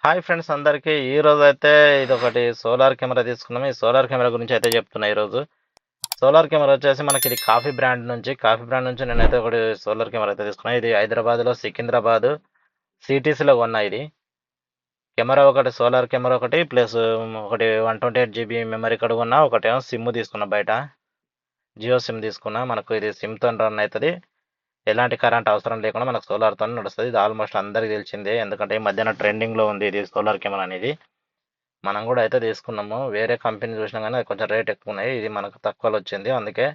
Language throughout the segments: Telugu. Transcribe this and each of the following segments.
హాయ్ ఫ్రెండ్స్ అందరికీ ఈ రోజు అయితే ఇది ఒకటి సోలార్ కెమెరా తీసుకున్నాం. ఈ సోలార్ కెమెరా గురించి అయితే చెప్తున్నా. ఈరోజు సోలార్ కెమెరా వచ్చేసి మనకి ఇది కాఫీ బ్రాండ్ నుంచి నేనైతే ఒకటి సోలార్ కెమెరా అయితే తీసుకున్నాను. ఇది హైదరాబాద్లో సికింద్రాబాద్ సిటీసీలో కొన్నా. ఇది కెమెరా ఒకటి సోలార్ కెమెరా ఒకటి ప్లస్ ఒకటి 128 GB మెమరీ కార్డు కొన్నా. ఒకటేమో సిమ్ తీసుకున్నా, బయట జియో సిమ్ తీసుకున్నా. మనకు ఇది సిమ్తో రన్ అవుతుంది, ఎలాంటి కరెంట్ అవసరం లేకుండా మనకు సోలార్తో నడుస్తుంది. ఇది ఆల్మోస్ట్ అందరికీ తెలిసిందే, ఎందుకంటే ఈ మధ్యన ట్రెండింగ్లో ఉంది ఇది సోలార్ కెమెరా అనేది. మనం కూడా అయితే తీసుకున్నాము. వేరే కంపెనీ చూసినా కానీ అది కొంచెం రేట్ ఎక్కువ ఉన్నాయి, ఇది మనకు తక్కువలో వచ్చింది, అందుకే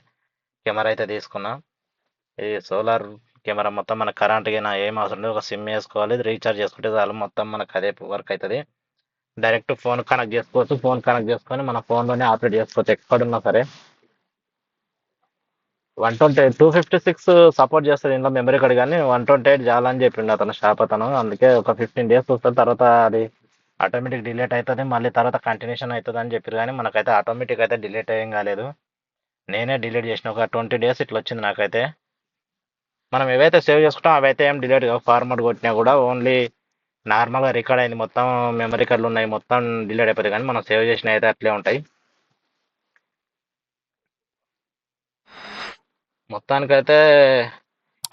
కెమెరా అయితే తీసుకున్నాం. ఈ సోలార్ కెమెరా మొత్తం మన కరెంట్ అయినా ఏం అవసరం లేదు, ఒక సిమ్ వేసుకోవాలి, రీఛార్జ్ చేసుకుంటే చాలు, మొత్తం మనకు అదే వర్క్ అవుతుంది. డైరెక్ట్ ఫోన్ కనెక్ట్ చేసుకోవచ్చు, ఫోన్ కనెక్ట్ చేసుకొని మన ఫోన్లోనే ఆపరేట్ చేసుకోవచ్చు ఎక్కడున్నా సరే. 256 సపోర్ట్ చేస్తుంది ఇంట్లో మెమరీ కార్డ్, కానీ 128 చాలని చెప్పిండు అతను, షాప్ అతను. అందుకే ఒక 15 days వస్తుంది, తర్వాత అది ఆటోమేటిక్ డిలీట్ అవుతుంది, మళ్ళీ తర్వాత కంటిన్యూషన్ అవుతుంది అని చెప్పారు. కానీ మనకైతే ఆటోమేటిక్ అయితే డిలీట్ ఏం కాలేదు, నేనే డిలీట్ చేసిన. ఒక 20 days ఇట్లా వచ్చింది నాకైతే. మనం ఏవైతే సేవ్ చేసుకుంటాం అవైతే ఏం డిలీట్ కావు, ఫార్మాట్ కొట్టినా కూడా ఓన్లీ నార్మల్గా రికార్డ్ అయింది, మొత్తం మెమరీ కార్డులు ఉన్నాయి మొత్తం డిలీట్ అయిపోతుంది, కానీ మనం సేవ్ చేసిన అయితే అట్లే ఉంటాయి. మొత్తానికైతే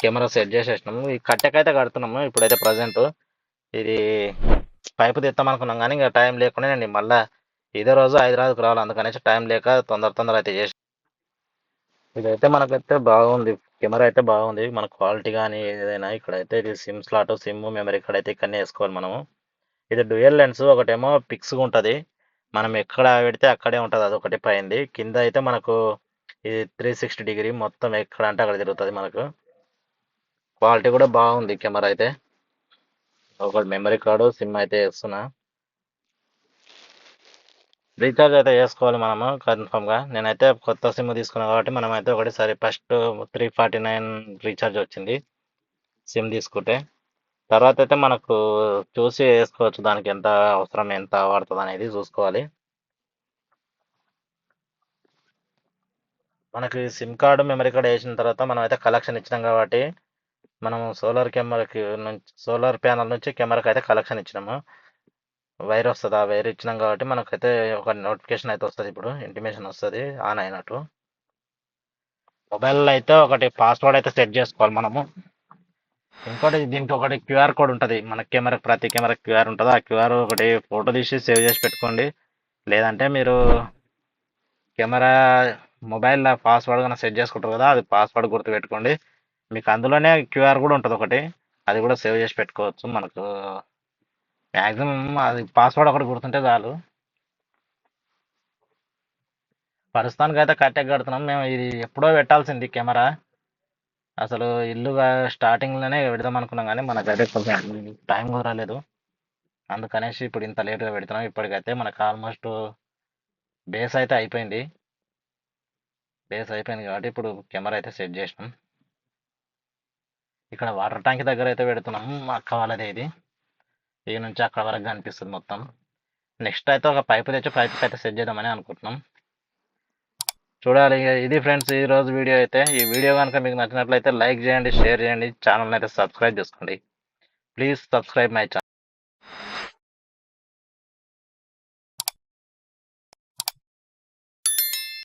కెమెరా సెట్ చేసేసినాము. ఈ కట్టెకైతే కడుతున్నాము ఇప్పుడైతే ప్రజెంట్. ఇది పైపు తెస్తాం అనుకున్నాం, కానీ ఇంకా టైం లేకుండా నేను మళ్ళీ ఇదే రోజు హైదరాబాద్కి రావాలి, అందుకనేసి టైం లేక తొందర అయితే చేసి. ఇదైతే మనకైతే బాగుంది, కెమెరా అయితే బాగుంది, మన క్వాలిటీ కానీ ఏదైనా. ఇక్కడైతే ఇది SIM slot, SIM memory card అయితే ఇక్కడనే వేసుకోవాలి మనము. ఇది డ్యూయల్ లెన్స్, ఒకటేమో ఫిక్స్గా ఉంటుంది, మనం ఎక్కడ పెడితే అక్కడే ఉంటుంది, అది ఒకటి పైంది. కింద అయితే మనకు ఇది 360 డిగ్రీ మొత్తం ఎక్కడ అంటే అక్కడ తిరుగుతుంది మనకు. క్వాలిటీ కూడా బాగుంది కెమెరా అయితే. ఒకటి మెమరీ కార్డు, సిమ్ అయితే వేస్తున్నా. రీఛార్జ్ అయితే చేసుకోవాలి మనము కన్ఫామ్గా. నేనైతే కొత్త సిమ్ తీసుకున్నాను కాబట్టి మనమైతే ఒకటిసారి ఫస్ట్ 349 రీఛార్జ్ వచ్చింది సిమ్ తీసుకుంటే. తర్వాత అయితే మనకు చూసి వేసుకోవచ్చు, దానికి ఎంత అవసరం, ఎంత పడుతుంది అనేది చూసుకోవాలి. మనకి సిమ్ కార్డు మెమరీ కార్డు వేసిన తర్వాత మనం అయితే కలెక్షన్ ఇచ్చినాం కాబట్టి, మనం సోలార్ కెమెరాకి నుంచి, సోలార్ ప్యానల్ నుంచి కెమెరాకి అయితే కలెక్షన్ ఇచ్చినాము. వైర్ వస్తుంది, ఆ వైర్ ఇచ్చినాం కాబట్టి మనకైతే ఒక నోటిఫికేషన్ అయితే వస్తుంది, ఇప్పుడు ఇంటిమేషన్ వస్తుంది ఆన్ అయినట్టు. మొబైల్లో అయితే ఒకటి పాస్వర్డ్ అయితే సెట్ చేసుకోవాలి మనము. ఇంకోటి దీనికి ఒకటి క్యూఆర్ కోడ్ ఉంటుంది, మన కెమెరా ప్రతి కెమెరా క్యూఆర్ ఉంటుంది, ఆ క్యూఆర్ ఒకటి ఫోటో తీసి సేవ్ చేసి పెట్టుకోండి. లేదంటే మీరు కెమెరా మొబైల్లో పాస్వర్డ్ కన్నా సెట్ చేసుకుంటారు కదా, అది పాస్వర్డ్ గుర్తు పెట్టుకోండి. మీకు అందులోనే క్యూఆర్ కూడా ఉంటుంది ఒకటి, అది కూడా సేవ్ చేసి పెట్టుకోవచ్చు. మనకు మ్యాక్సిమం అది పాస్వర్డ్ ఒకటి గుర్తుంటే చాలు. ప్రస్తుతానికి అయితే కట్టె కడుతున్నాం మేము. ఇది ఎప్పుడో పెట్టాల్సింది కెమెరా, అసలు ఇల్లుగా స్టార్టింగ్లోనే పెడదాం అనుకున్నాం, కానీ మనకైతే కొంచెం టైం కుదరలేదు, అందుకనేసి ఇప్పుడు ఇంత లేట్గా పెడుతున్నాం. ఇప్పటికైతే మనకు ఆల్మోస్ట్ బేస్ అయితే అయిపోయింది, కాబట్టి ఇప్పుడు కెమెరా అయితే సెట్ చేసినాం. ఇక్కడ వాటర్ ట్యాంక్ దగ్గర అయితే పెడుతున్నాం, మా అక్క వాళ్ళదే ఇది. ఈ నుంచి అక్కడ వరకు కనిపిస్తుంది మొత్తం. నెక్స్ట్ అయితే ఒక పైపు తెచ్చి పైపుకి అయితే సెట్ చేద్దామని అనుకుంటున్నాం. చూడాలి ఇక. ఇది ఫ్రెండ్స్ ఈ రోజు వీడియో అయితే. ఈ వీడియో కనుక మీకు నచ్చినట్లయితే లైక్ చేయండి, షేర్ చేయండి, ఛానల్ని అయితే సబ్స్క్రైబ్ చేసుకోండి. Please subscribe my channel.